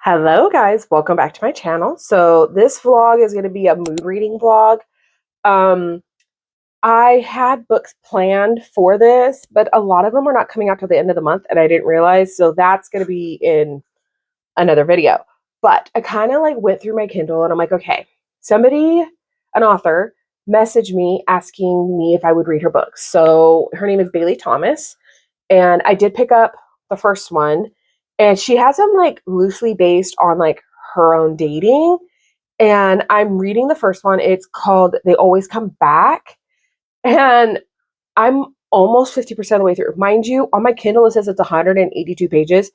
Hello guys, welcome back to my channel. So this vlog is going to be a mood reading vlog. Um, I had books planned for this, but a lot of them are not coming out till the end of the month and I didn't realize, so that's going to be in another video. But I kind of like went through my Kindle and I'm like, okay, somebody, an author, messaged me asking me if I would read her books. So her name is Bailey Thomas, and I did pick up the first one, and she has them like loosely based on like her own dating. And I'm reading the first one. It's called They Always Come Back. And I'm almost 50% of the way through. Mind you, on my Kindle it says it's 182 pages.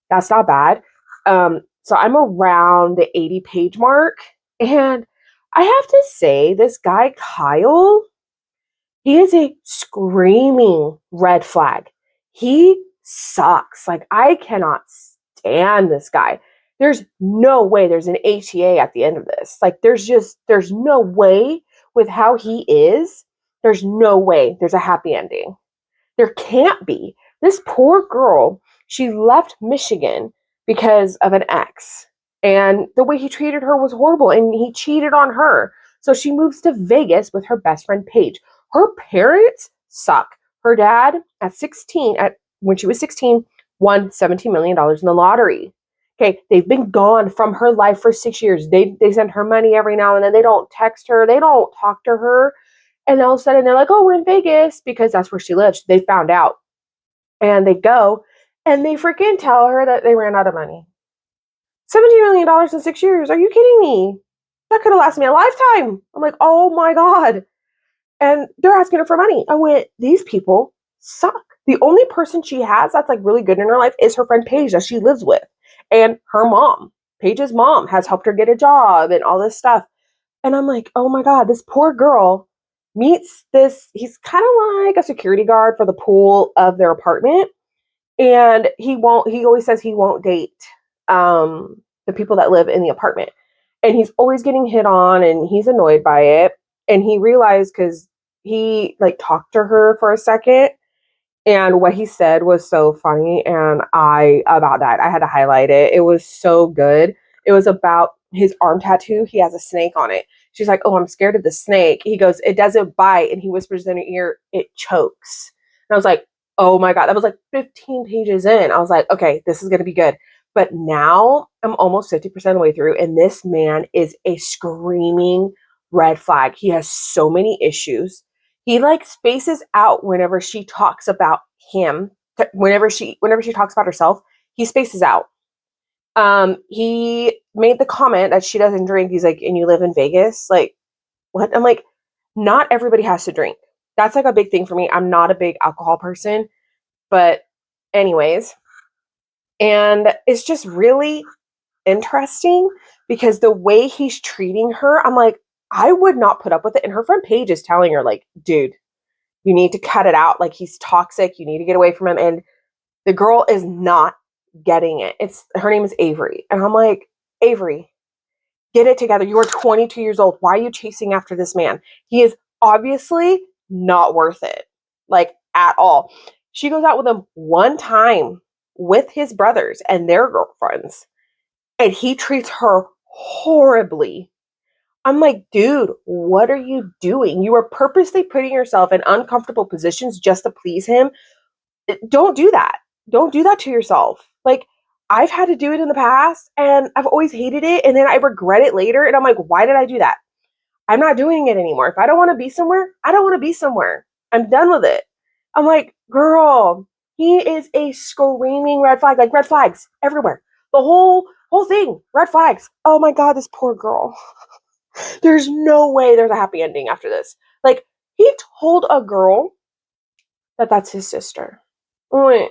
That's not bad. So I'm around the 80 page mark. And I have to say, this guy, Kyle, he is a screaming red flag. He sucks. Like, I cannot stand this guy. There's no way there's an HTA at the end of this. Like, there's no way with how he is. There's no way there's a happy ending. There can't be. This poor girl, she left Michigan because of an ex. And the way he treated her was horrible, and he cheated on her. So she moves to Vegas with her best friend Paige. Her parents suck. Her dad when she was 16, won $17 million in the lottery. Okay, they've been gone from her life for 6 years. They send her money every now and then. They don't text her. They don't talk to her. And all of a sudden they're like, oh, we're in Vegas because that's where she lives. They found out. And they go and they freaking tell her that they ran out of money. $17 million in 6 years. Are you kidding me? That could have lasted me a lifetime. I'm like, oh my God. And they're asking her for money. I went, these people suck. The only person she has that's like really good in her life is her friend Paige that she lives with. And her mom. Paige's mom has helped her get a job and all this stuff. And I'm like, oh my God, this poor girl meets this. He's kind of like a security guard for the pool of their apartment. And he always says he won't date the people that live in the apartment. And he's always getting hit on and he's annoyed by it. And he realized because he like talked to her for a second, and what he said was so funny. And about that, I had to highlight it. It was so good. It was about his arm tattoo. He has a snake on it. She's like, oh, I'm scared of the snake. He goes, it doesn't bite. And he whispers in her ear, it chokes. And I was like, oh my God, that was like 15 pages in. I was like, okay, this is going to be good. But now I'm almost 50% of the way through, and this man is a screaming red flag. He has so many issues. He like spaces out whenever she talks about him. Whenever she talks about herself, he spaces out. He made the comment that she doesn't drink. He's like, and you live in Vegas? Like, what? I'm like, not everybody has to drink. That's like a big thing for me. I'm not a big alcohol person, but anyways, and it's just really interesting because the way he's treating her, I'm like, I would not put up with it. And her friend Paige is telling her, like, dude, you need to cut it out. Like, he's toxic. You need to get away from him. And the girl is not getting it. Her name is Avery. And I'm like, Avery, get it together. You are 22 years old. Why are you chasing after this man? He is obviously not worth it, like, at all. She goes out with him one time with his brothers and their girlfriends, and he treats her horribly. I'm like, dude, what are you doing? You are purposely putting yourself in uncomfortable positions just to please him. Don't do that. Don't do that to yourself. Like, I've had to do it in the past and I've always hated it. And then I regret it later. And I'm like, why did I do that? I'm not doing it anymore. If I don't want to be somewhere, I don't want to be somewhere. I'm done with it. I'm like, girl, he is a screaming red flag, like red flags everywhere. The whole thing, red flags. Oh my God, this poor girl. There's no way there's a happy ending after this. Like, he told a girl that that's his sister. Wait,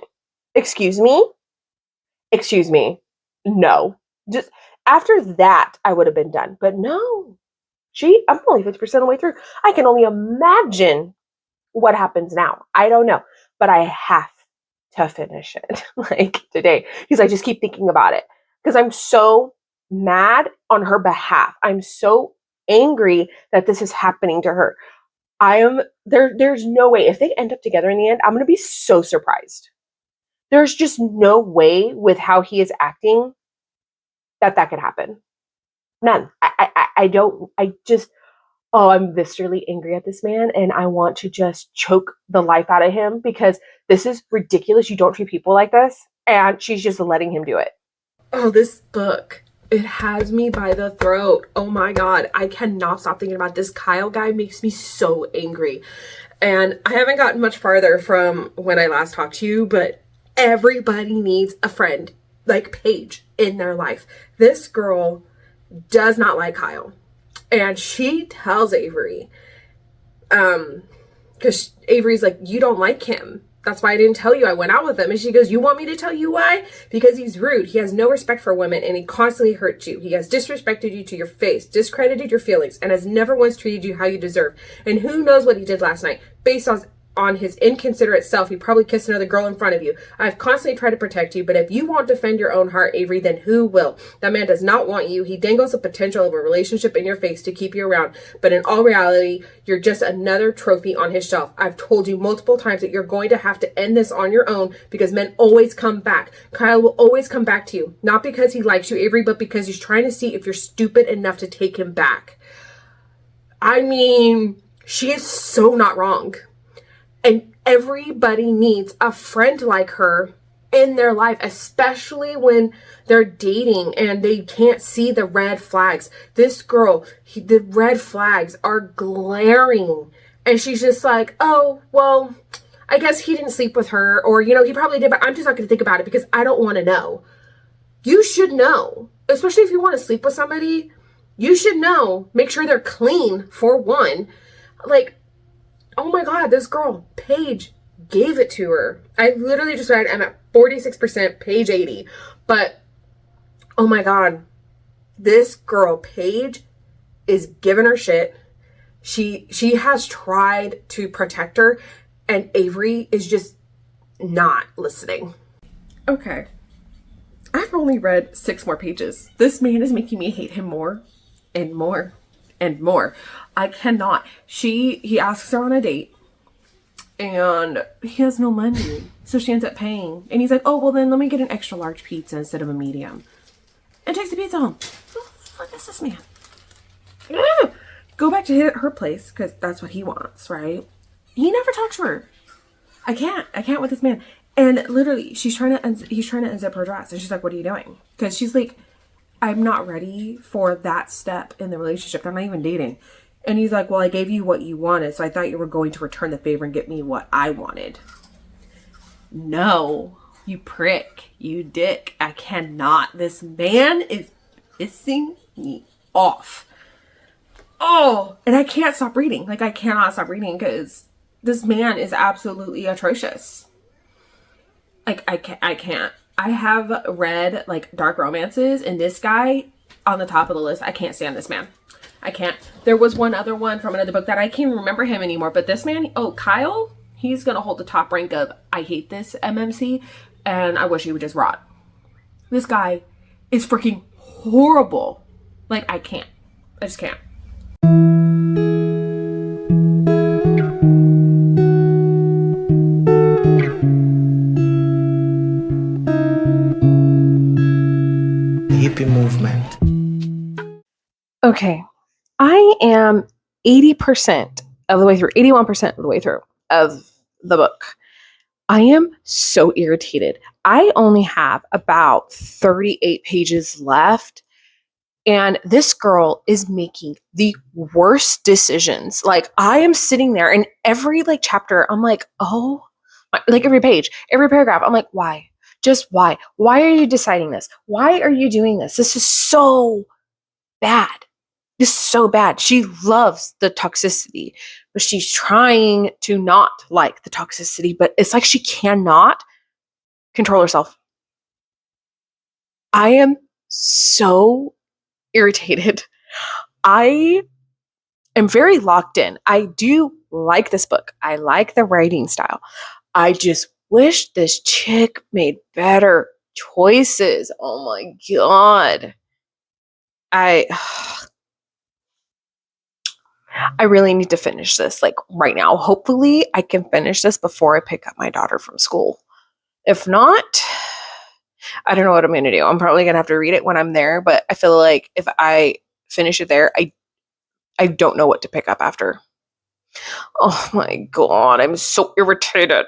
excuse me? Excuse me. No. Just after that, I would have been done. But no. I'm only 50% of the way through. I can only imagine what happens now. I don't know. But I have to finish it. Like, today. Because I just keep thinking about it. Because I'm so mad on her behalf. I'm so angry that this is happening to her. There's no way. If they end up together in the end, I'm going to be so surprised. There's just no way with how he is acting that could happen. None. I'm viscerally angry at this man, and I want to just choke the life out of him because this is ridiculous. You don't treat people like this, and she's just letting him do it. Oh, this book, it has me by the throat. Oh my God, I cannot stop thinking about this. Kyle guy makes me so angry. And I haven't gotten much farther from when I last talked to you, but everybody needs a friend like Paige in their life. This girl does not like Kyle. And she tells Avery, because Avery's like, you don't like him. That's why I didn't tell you I went out with him. And she goes, you want me to tell you why? Because he's rude. He has no respect for women and he constantly hurts you. He has disrespected you to your face, discredited your feelings, and has never once treated you how you deserve. And who knows what he did last night? Based on his inconsiderate self, he probably kissed another girl in front of you. I've constantly tried to protect you, but if you won't defend your own heart, Avery, then who will? That man does not want you. He dangles the potential of a relationship in your face to keep you around, but in all reality, you're just another trophy on his shelf. I've told you multiple times that you're going to have to end this on your own because men always come back. Kyle will always come back to you, not because he likes you, Avery, but because he's trying to see if you're stupid enough to take him back. I mean, she is so not wrong. And everybody needs a friend like her in their life, especially when they're dating and they can't see the red flags. This girl, the red flags are glaring. And she's just like, oh, well, I guess he didn't sleep with her. Or, he probably did, but I'm just not going to think about it because I don't want to know. You should know, especially if you want to sleep with somebody. You should know. Make sure they're clean, for one. Like, oh my God, this girl, Paige, gave it to her. I literally just read, I'm at 46%, page 80. But, oh my God, this girl, Paige, is giving her shit. She has tried to protect her, and Avery is just not listening. Okay. I've only read 6 more pages. This man is making me hate him more and more and more. I cannot. He asks her on a date and he has no money. So she ends up paying. And he's like, oh, well then let me get an extra large pizza instead of a medium. And takes the pizza home. What is this man? Go back to her place because that's what he wants, right? He never talks to her. I can't with this man. And literally he's trying to unzip her dress. And she's like, what are you doing? Because she's like, I'm not ready for that step in the relationship. I'm not even dating. And he's like, well, I gave you what you wanted, so I thought you were going to return the favor and get me what I wanted. No, you prick, you dick. I cannot. This man is pissing me off. Oh, and I can't stop reading. Like, I cannot stop reading because this man is absolutely atrocious. Like, I can't. I have read, like, dark romances, and this guy on the top of the list. I can't stand this man. I can't. There was one other one from another book that I can't even remember him anymore. But this man, Kyle, he's going to hold the top rank of I hate this MMC and I wish he would just rot. This guy is freaking horrible. Like, I can't. I just can't. Hippie movement. Okay. I am 80% of the way through, 81% of the way through of the book. I am so irritated. I only have about 38 pages left, and this girl is making the worst decisions. Like, I am sitting there, and every chapter, I'm like, oh, like every page, every paragraph, I'm like, why? Just why? Why are you deciding this? Why are you doing this? This is so bad. Is so bad. She loves the toxicity, but she's trying to not like the toxicity, but it's like she cannot control herself. I am so irritated. I am very locked in. I do like this book. I like the writing style. I just wish this chick made better choices. Oh my God. I really need to finish this right now. Hopefully I can finish this before I pick up my daughter from school. If not, I don't know what I'm going to do. I'm probably going to have to read it when I'm there, but I feel like if I finish it there, I don't know what to pick up after. Oh my God, I'm so irritated.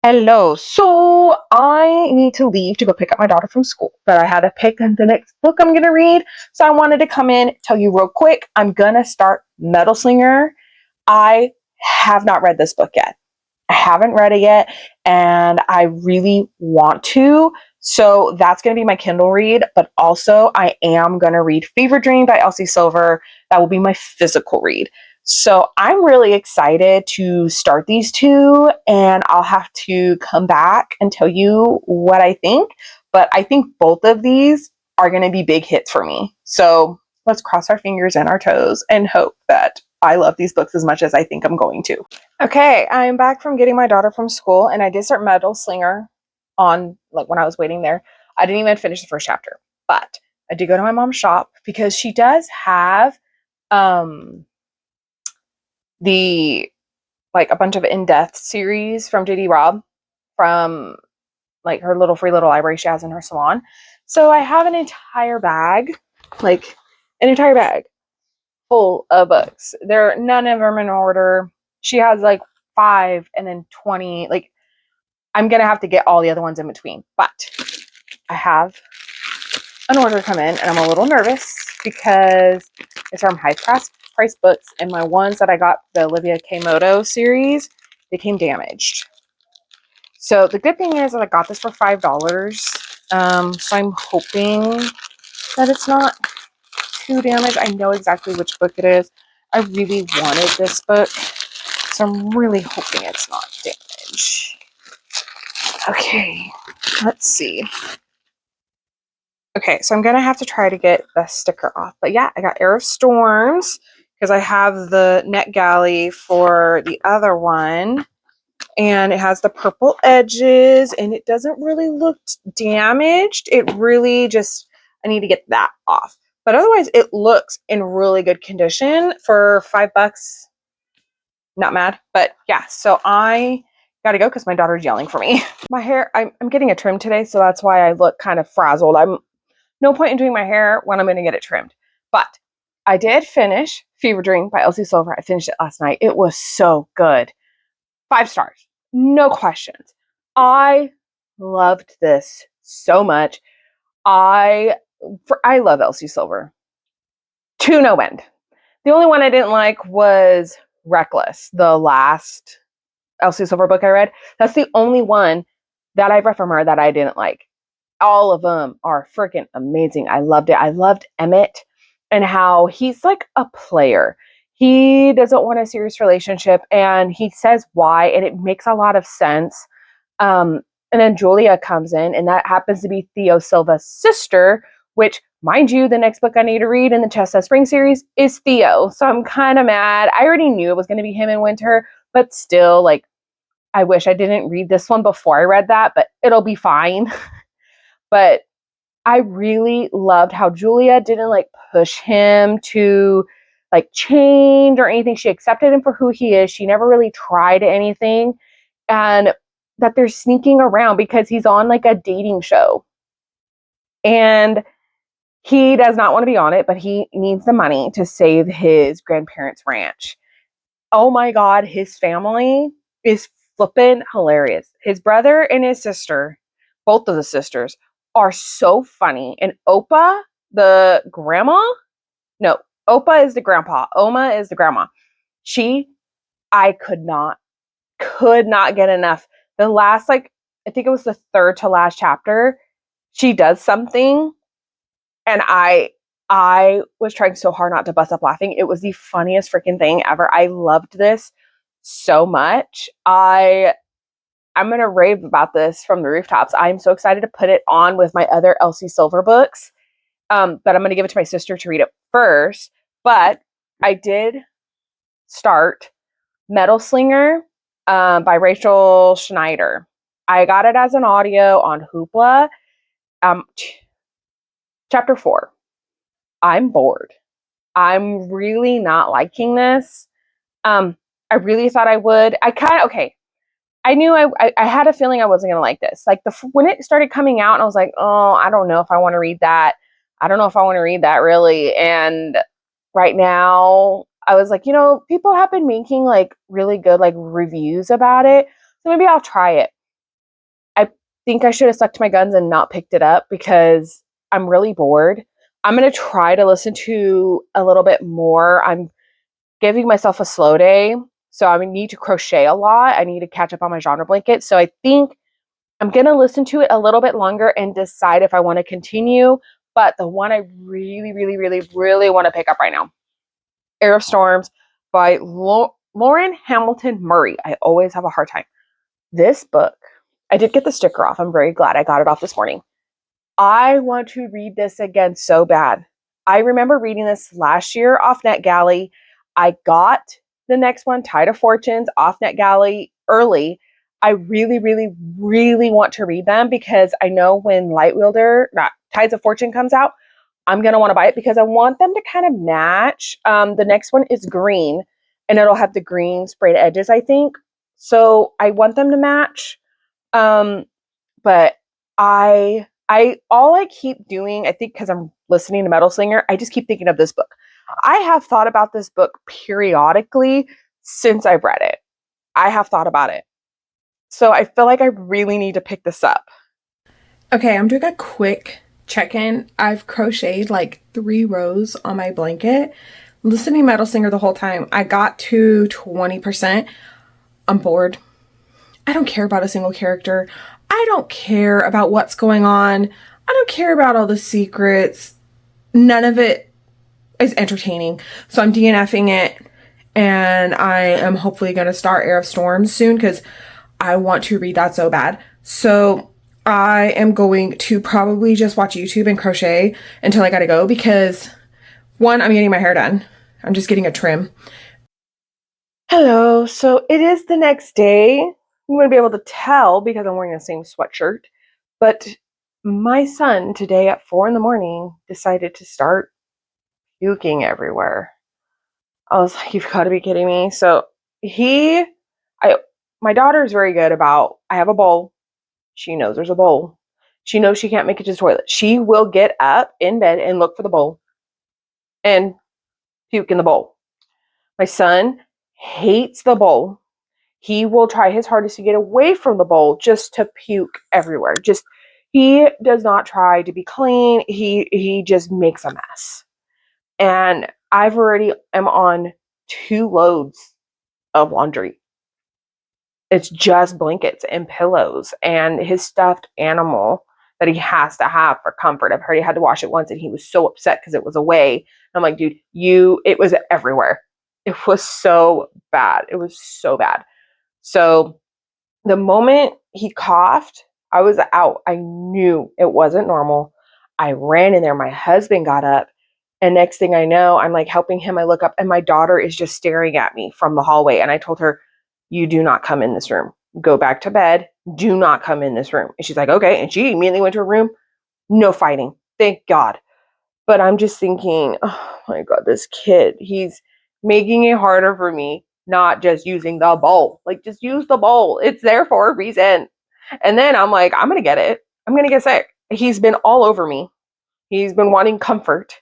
Hello. So I need to leave to go pick up my daughter from school, but I had to pick the next book I'm going to read. So I wanted to come in, tell you real quick, I'm going to start Metal Slinger. I have not read this book yet. I haven't read it yet, and I really want to. So that's going to be my Kindle read, but also I am going to read Fever Dream by Elsie Silver. That will be my physical read. So I'm really excited to start these two, and I'll have to come back and tell you what I think. But I think both of these are going to be big hits for me. So let's cross our fingers and our toes and hope that I love these books as much as I think I'm going to. Okay, I'm back from getting my daughter from school, and I did start Metal Slinger on, like, when I was waiting there. I didn't even finish the first chapter, but I did go to my mom's shop because she does have the, like, a bunch of in-depth series from JD Robb from, like, her little free little library she has in her salon. So I have an entire bag, like an entire bag full of books. There, none of them in order. She has like 5 and then 20. Like, I'm gonna have to get all the other ones in between. But I have an order come in, and I'm a little nervous because it's from high price books, and my ones that I got, the Olivia K. Moto series, they came damaged. So the good thing is that I got this for $5. So I'm hoping that it's not too damaged. I know exactly which book it is. I really wanted this book, so I'm really hoping it's not damaged. Okay, let's see. Okay, so I'm gonna have to try to get the sticker off. But yeah, I got Air of Storms because I have the NetGalley for the other one. And it has the purple edges, and it doesn't really look damaged. It really just, I need to get that off. But otherwise, it looks in really good condition for $5. Not mad, but yeah. So I gotta go because my daughter's yelling for me. My hair, I'm getting a trim today, so that's why I look kind of frazzled. I'm no point in doing my hair when I'm gonna get it trimmed. But I did finish Fever Dream by Elsie Silver. I finished it last night. It was so good. 5 stars. No questions. I loved this so much. I love Elsie Silver to no end. The only one I didn't like was Reckless, the last Elsie Silver book I read. That's the only one that I've read from her that I didn't like. All of them are freaking amazing. I loved it. I loved Emmett and how he's like a player. He doesn't want a serious relationship, and he says why, and it makes a lot of sense. Um, and then Julia comes in, and that happens to be Theo Silva's sister, which, mind you, the next book I need to read in the Chestnut Spring series is Theo. So I'm kind of mad. I already knew it was going to be him in Winter, but still, like, I wish I didn't read this one before I read that, but it'll be fine. But I really loved how Julia didn't like push him to like change or anything. She accepted him for who he is. She never really tried anything. And that they're sneaking around because he's on like a dating show. And he does not want to be on it, but he needs the money to save his grandparents' ranch. Oh my God, his family is flippin' hilarious. His brother and his sister, both of the sisters, are so funny. And Opa, the grandma, no, Opa is the grandpa. Oma is the grandma. She, I could not get enough. The last, like, I think it was the third to last chapter, she does something, and I was trying so hard not to bust up laughing. It was the funniest freaking thing ever. I loved this so much. I'm gonna rave about this from the rooftops. I'm so excited to put it on with my other Elsie Silver books. But I'm gonna give it to my sister to read it first. But I did start Metal Slinger by Rachel Schneider. I got it as an audio on Hoopla. Chapter 4. I'm bored. I'm really not liking this. I really thought I would. Okay. I knew I had a feeling I wasn't going to like this. Like when it started coming out and I was like, oh, I don't know if I want to read that. I don't know if I want to read that really. And right now I was like, people have been making like really good like reviews about it. So maybe I'll try it. I think I should have stuck to my guns and not picked it up because I'm really bored. I'm going to try to listen to a little bit more. I'm giving myself a slow day. So I need to crochet a lot. I need to catch up on my genre blanket. So I think I'm going to listen to it a little bit longer and decide if I want to continue. But the one I really, really, really, really want to pick up right now, Air of Storms by Lauren Hamilton Murray. I always have a hard time. This book, I did get the sticker off. I'm very glad I got it off this morning. I want to read this again so bad. I remember reading this last year off NetGalley. I got the next one, Tide of Fortunes, off NetGalley early. I really, really, really want to read them because I know when Tides of Fortune comes out, I'm going to want to buy it because I want them to kind of match. The next one is green and it'll have the green sprayed edges, I think. So I want them to match. But I all I keep doing, I think because I'm listening to Metal Slinger, I just keep thinking of this book. I have thought about this book periodically since I've read it. I have thought about it. So I feel like I really need to pick this up. Okay, I'm doing a quick check-in. I've crocheted like 3 rows on my blanket. Listening to Metal Singer the whole time. I got to 20%. I'm bored. I don't care about a single character. I don't care about what's going on. I don't care about all the secrets. None of it is entertaining. So I'm DNFing it, and I am hopefully going to start Air of Storms soon because I want to read that so bad. So I am going to probably just watch YouTube and crochet until I gotta go because, one, I'm getting my hair done. I'm just getting a trim. Hello. So it is the next day. I'm going to be able to tell because I'm wearing the same sweatshirt. But my son today at 4 a.m. decided to start puking everywhere. I was like, you've got to be kidding me. So my daughter is very good about, I have a bowl. She knows there's a bowl. She knows she can't make it to the toilet. She will get up in bed and look for the bowl and puke in the bowl. My son hates the bowl. He will try his hardest to get away from the bowl just to puke everywhere. He does not try to be clean. He just makes a mess. And I've already am on 2 loads of laundry. It's just blankets and pillows and his stuffed animal that he has to have for comfort. I've already had to wash it once and he was so upset because it was away. And I'm like, dude, it was everywhere. It was so bad. It was so bad. So the moment he coughed, I was out. I knew it wasn't normal. I ran in there. My husband got up. And next thing I know, I'm like helping him. I look up and my daughter is just staring at me from the hallway. And I told her, you do not come in this room. Go back to bed. Do not come in this room. And she's like, okay. And she immediately went to her room. No fighting. Thank God. But I'm just thinking, oh my God, this kid, he's making it harder for me, not just using the bowl. Like, just use the bowl. It's there for a reason. And then I'm like, I'm going to get it. I'm going to get sick. He's been all over me. He's been wanting comfort.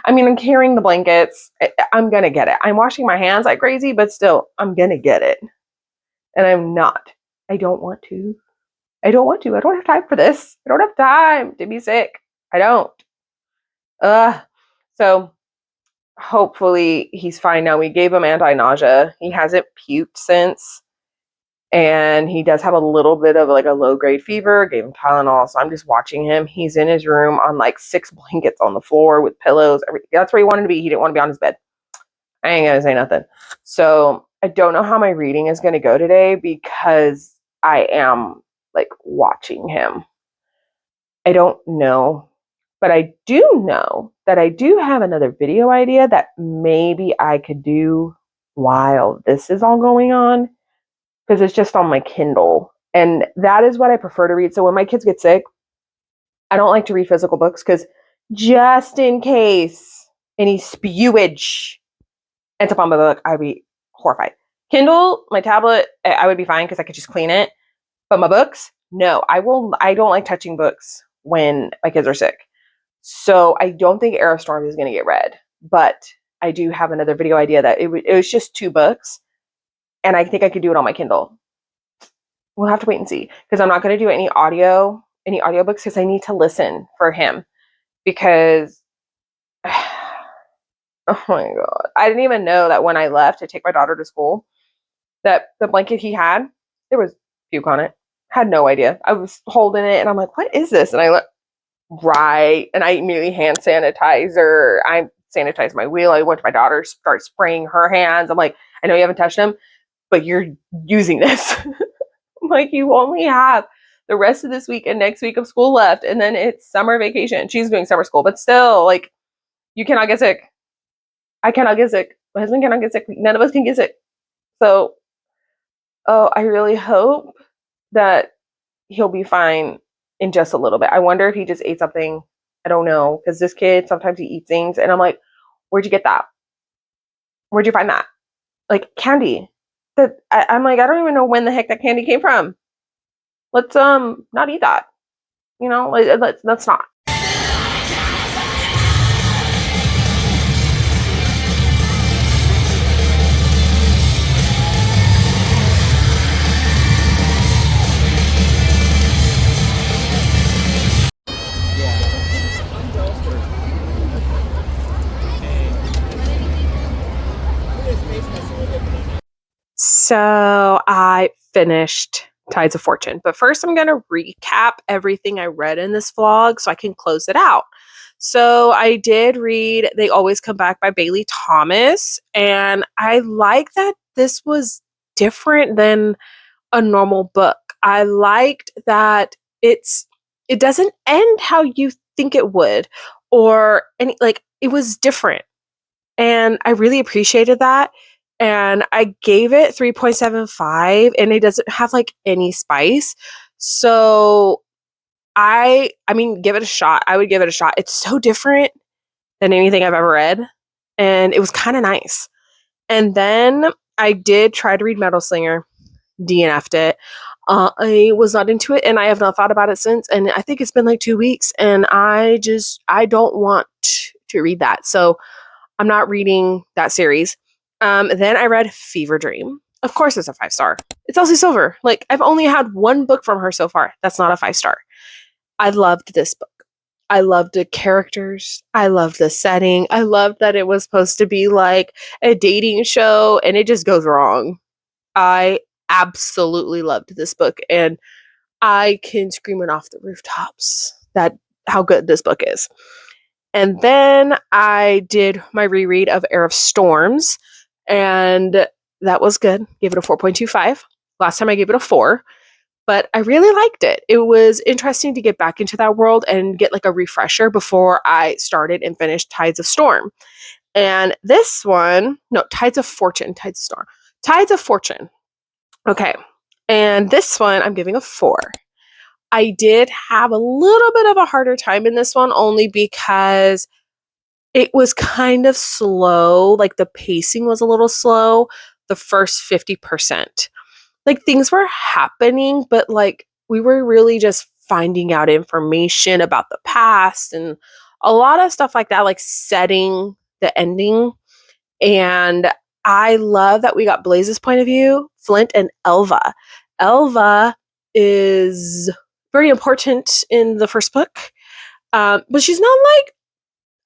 I'm carrying the blankets. I'm going to get it. I'm washing my hands like crazy, but still, I'm going to get it. And I'm not. I don't want to. I don't want to. I don't have time for this. I don't have time to be sick. I don't. So hopefully he's fine now. We gave him anti-nausea. He hasn't puked since. And he does have a little bit of like a low-grade fever. Gave him Tylenol. So I'm just watching him. He's in his room on like 6 blankets on the floor with pillows. That's where he wanted to be. He didn't want to be on his bed. I ain't going to say nothing. So I don't know how my reading is going to go today because I am like watching him. I don't know, but I do know that I do have another video idea that maybe I could do while this is all going on because it's just on my Kindle. And that is what I prefer to read. So when my kids get sick, I don't like to read physical books because just in case any spewage ends up on my book, I'd be horrified. Kindle, my tablet, I would be fine because I could just clean it. But my books, no, I don't like touching books when my kids are sick. So I don't think Air of Storms is going to get read. But I do have another video idea that it was just 2 books, and I think I could do it on my Kindle. We'll have to wait and see, because I'm not going to do any audiobooks, because I need to listen for him, because oh my god, I didn't even know that when I left to take my daughter to school, that the blanket he had, there was puke on it. Had no idea. I was holding it and I'm like, what is this? And I look, right, and I immediately hand sanitizer. I sanitized my wheel. I went to my daughter, start spraying her hands. I'm like, I know you haven't touched them, but you're using this. I'm like, you only have the rest of this week and next week of school left, and then it's summer vacation. She's doing summer school, but still, like, you cannot get sick. I cannot get sick. My husband cannot get sick. None of us can get sick. So, oh, I really hope that he'll be fine in just a little bit. I wonder if he just ate something. I don't know, because this kid, sometimes he eats things, and I'm like, where'd you get that? Where'd you find that? Like, candy. I'm like, I don't even know when the heck that candy came from. Let's not eat that. You know, let's not. So I finished Tides of Fortune, but first I'm going to recap everything I read in this vlog so I can close it out. So I did read They Always Come Back by Bailey Thomas, and I like that this was different than a normal book. I liked that it doesn't end how you think it would, or any, like, it was different. And I really appreciated that. And I gave it 3.75, and it doesn't have like any spice. So I mean, give it a shot. I would give it a shot. It's so different than anything I've ever read, and it was kind of nice. And then I did try to read Metal Slinger, DNF'd it. I was not into it, and I have not thought about it since. And I think it's been like 2 weeks, and I don't want to read that. So I'm not reading that series. Then I read Fever Dream. Of course, it's a 5-star. It's Elsie Silver. Like, I've only had 1 book from her so far. That's not a 5-star. I loved this book. I loved the characters. I loved the setting. I loved that it was supposed to be like a dating show, and it just goes wrong. I absolutely loved this book, and I can scream it off the rooftops that how good this book is. And then I did my reread of Air of Storms, and that was good. Gave it a 4.25. Last time I gave it a 4, but I really liked it. It was interesting to get back into that world and get like a refresher before I started and finished Tides of Storm. And this one, no, Tides of Fortune, Tides of Storm. Tides of Fortune. Okay. And this one I'm giving a 4. I did have a little bit of a harder time in this one, only because it was kind of slow. Like, the pacing was a little slow the first 50%. Like, things were happening, but like, we were really just finding out information about the past and a lot of stuff like that, like setting the ending. And I love that we got Blaze's point of view, Flint, and Elva. Elva is very important in the first book, but she's not like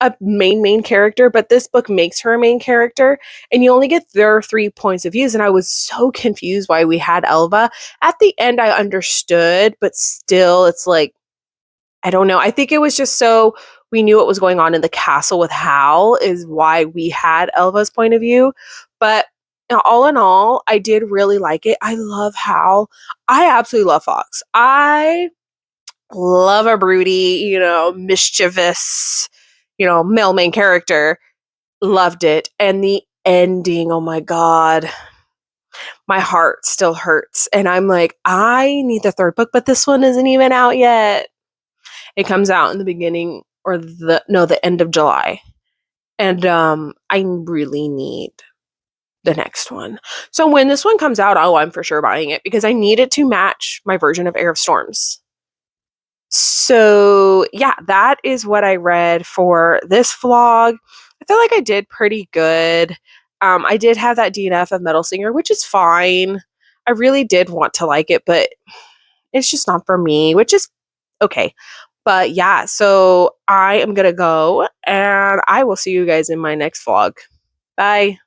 a main character, but this book makes her a main character, and you only get their 3 points of views. And I was so confused why we had Elva. At the end, I understood, but still, it's like, I don't know. I think it was just so we knew what was going on in the castle with Hal is why we had Elva's point of view. But all in all, I did really like it. I love Hal. I absolutely love Fox. I love a broody, mischievous, male main character. Loved it. And the ending, oh my God, my heart still hurts. And I'm like, I need the 3rd book, but this one isn't even out yet. It comes out in the beginning or the end of July. And I really need the next one. So when this one comes out, I'm for sure buying it because I need it to match my version of Air of Storms. So yeah, that is what I read for this vlog. I feel like I did pretty good. I did have that DNF of Metal Singer, which is fine. I really did want to like it, but it's just not for me, which is okay. But yeah, so I am gonna go and I will see you guys in my next vlog. Bye.